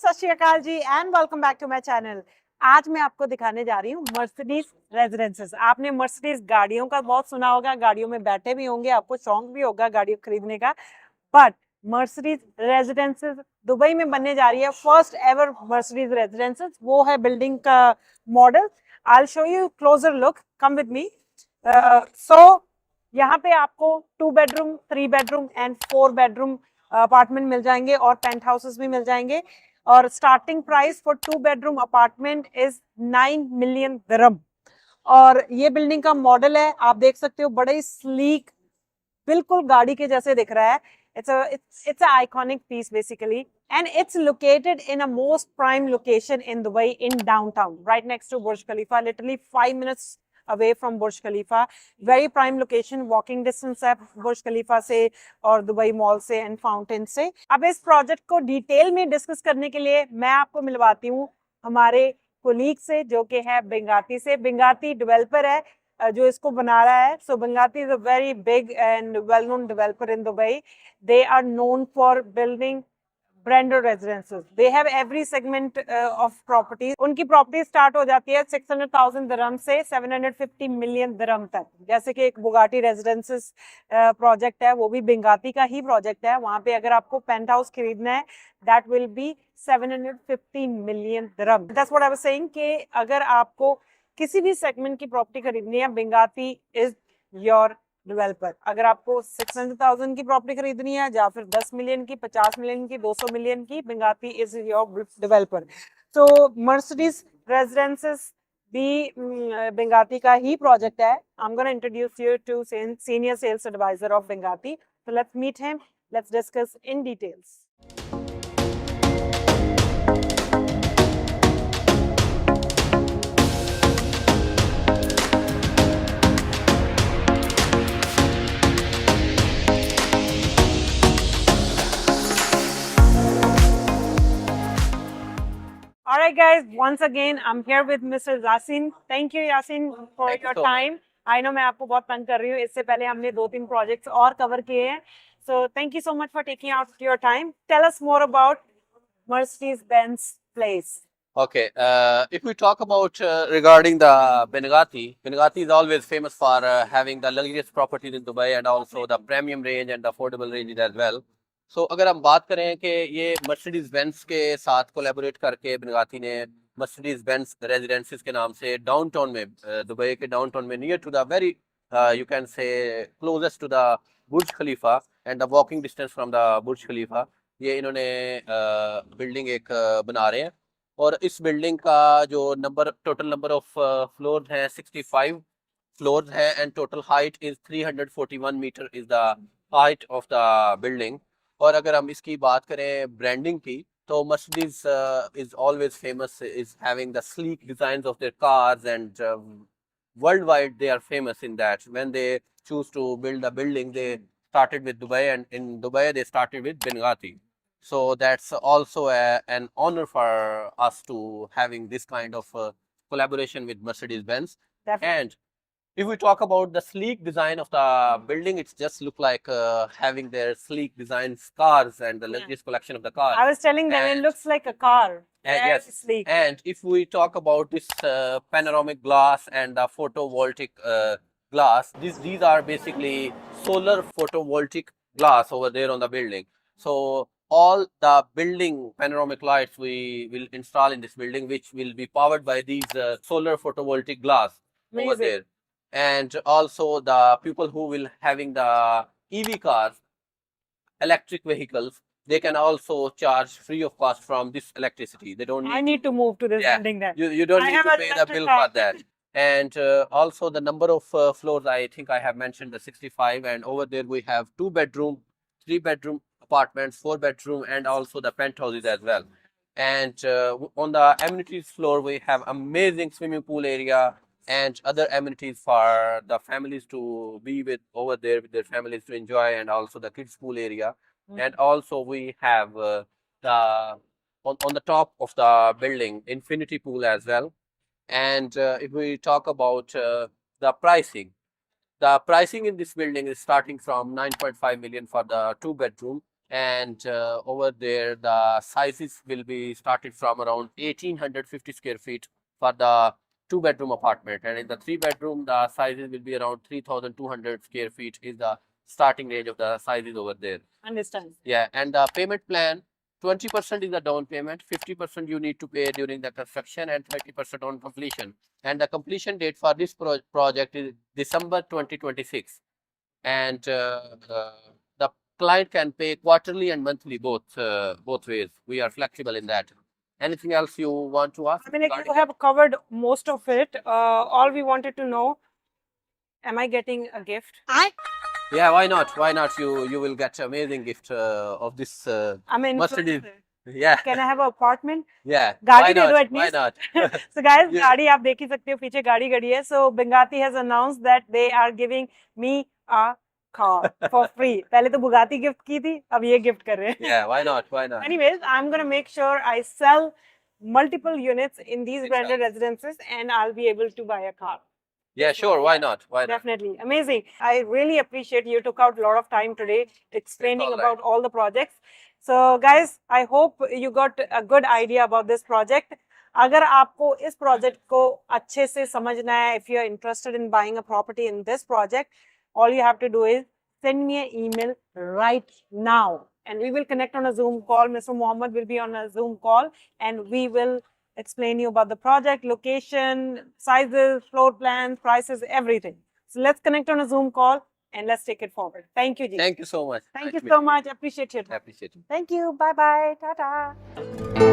सत Shri Akal ji and welcome back to my channel. आज मैं आपको दिखाने जा रही हूँ मर्सिडीज रेजिडेंसेस। आपने मर्सिडीज गाड़ियों का बहुत सुना होगा, गाड़ियों में बैठे भी होंगे, आपको शौक भी होगा गाड़ी खरीदने का। बट मर्सिडीज रेजिडेंसेस दुबई में बनने जा रही है, फर्स्ट एवर मर्सिडीज रेजिडेंसेस। वो है बिल्डिंग का model. I show you closer look, come with me. So यहाँ पे आपको 2 bedroom, 3 bedroom and 4 bedroom apartment मिल जाएंगे और पेंट हाउसेस भी मिल जाएंगे। और starting price for 2 bedroom apartment is 9 million dirham. और ये बिल्डिंग का मॉडल है, आप देख सकते हो, बड़े ही स्लीक, बिल्कुल गाड़ी के जैसे दिख रहा है। it's an iconic piece basically, and it's located in a most prime location in Dubai, in downtown, right next to Burj Khalifa, literally 5 minutes away from Burj Khalifa. Very prime location, walking distance है Burj Khalifa से और Dubai mall से and fountain से। अब इस project को detail में discuss करने के लिए मैं आपको मिलवाती हूँ हमारे कोलीग से, जो कि है बेंगाती से। बेंगाती डेवलपर है जो इसको बना रहा है। So Binghatti is a very big and well known developer in Dubai. They are known for building branded residences. They have every segment of properties. उनकी प्रॉपर्टी स्टार्ट हो जाती है 600,000 दिरहम से 750 मिलियन दिरहम तक। जैसे कि एक बुगाटी रेजिडेंसेस प्रोजेक्ट है, वो भी बेंगाती का ही प्रोजेक्ट है। वहां पे अगर आपको पेंट हाउस खरीदना है, that will be 750 million dirham. That's what I was saying कि अगर आपको किसी भी सेगमेंट की प्रॉपर्टी खरीदनी है, बेंगाती इज योर डेवलपर। अगर आपको 600,000 की प्रॉपर्टी खरीदनी है या फिर 10 मिलियन की, 50 मिलियन की, 200 मिलियन की, Binghatti is your developer. So Mercedes residences भी बेंगाती का ही प्रोजेक्ट है। I am gonna introduce you to senior sales advisor of Binghatti. So let's meet him, let's discuss in details. All right, guys. Once again, I'm here with Mr. Yasin. Thank you, Yasin, for Thank you your so time. I know मैं आपको बहुत तंग कर रही हूँ। इससे पहले हमने 2-3 प्रोजेक्ट्स और कवर किए हैं। So thank you so much for taking out your time. Tell us more about Mercedes-Benz Place. Okay, if we talk about regarding the Benegati is always famous for having the luxurious properties in Dubai and also the premium range and the affordable ranges as well. So अगर हम बात करें कि ये Mercedes Benz के साथ collaborate करके Benegati ने Mercedes Benz रेजिडेंसेस के नाम से डाउनटाउन में, दुबई के डाउनटाउन में, near to the very you can say closest to the Burj Khalifa and the walking distance from the Burj Khalifa, ये इन्होंने बिल्डिंग एक बना रहे हैं। और इस बिल्डिंग का जो टोटल नंबर ऑफ फ्लोर है 65 फ्लोर है and total height is 341 meter is the height of the building. और अगर हम इसकी बात करें ब्रांडिंग की, तो Mercedes is always famous is having the sleek designs of their cars and worldwide they are famous in that. When they choose to build a building, they started with Dubai, and in Dubai they started with Benghazi. So that's also an honor for us to having this kind of collaboration with Mercedes-Benz. And if we talk about the sleek design of the building, it's just look like having their sleek design cars and the luxurious collection of the cars. I was telling them it looks like a car. And yes, sleek. and if we talk about this panoramic glass and the photovoltaic glass, these are basically solar photovoltaic glass over there on the building. So all the building panoramic lights we will install in this building, which will be powered by these solar photovoltaic glass over there. And also the people who will having the EV cars, electric vehicles, they can also charge free of cost from this electricity. They don't need I need to move to this building then. You don't need to pay the bill for that. And also the number of floors, I think I have mentioned the 65, and over there we have 2 bedroom, 3 bedroom apartments, 4 bedroom, and also the penthouses as well. And on the amenities floor, we have amazing swimming pool area and other amenities for the families to be with over there with their families to enjoy, and also the kids pool area. And also we have the on the top of the building infinity pool as well. And if we talk about the pricing in this building is starting from 9.5 million for the 2 bedroom and over there the sizes will be started from around 1850 square feet for the 2 bedroom apartment, and in the 3 bedroom the sizes will be around 3200 square feet is the starting range of the sizes over there. Understand. Yeah, and the payment plan, 20% is the down payment, 50% you need to pay during the construction, and 30% on completion. And the completion date for this project is December 2026. And the client can pay quarterly and monthly, both ways. We are flexible in that. Anything else you want to ask? I mean, like, you have covered most of it. All we wanted to know, am I getting a gift? Yeah, why not? Why not? You will get amazing gift of this I'm an Mercedes. influencer. Yeah, Can I have an apartment? yeah. गाड़ी Why दे दो not? at Why least. not? So guys, Yeah. गाड़ी आप देख ही सकते हो, पीछे गाड़ी खड़ी है. So Bugatti has announced that they are giving me a car for free. पहले तो Bugatti gift की थी, अब ये gift कर रहे हैं. Yeah, why not? Why not? Anyways, I'm gonna make sure I sell multiple units in these branded residences, and I'll be able to buy a car. Yeah, sure. Why not? Why not? Definitely. Amazing. I really appreciate you took out a lot of time today explaining all right. about all the projects. So guys, I hope you got a good idea about this project. अगर आपको इस project को अच्छे से समझना है, if you are interested in buying a property in this project, all you have to do is send me an email right now, and we will connect on a Zoom call. Mr. Mohammed will be on a Zoom call, and we will explain you about the project, location, sizes, floor plans, prices, everything. So let's connect on a Zoom call and let's take it forward. Thank you, Ji. Thank you so much. Thank Nice you to so meet much. Appreciate your I time. appreciate it. Thank you. Bye bye. Tata.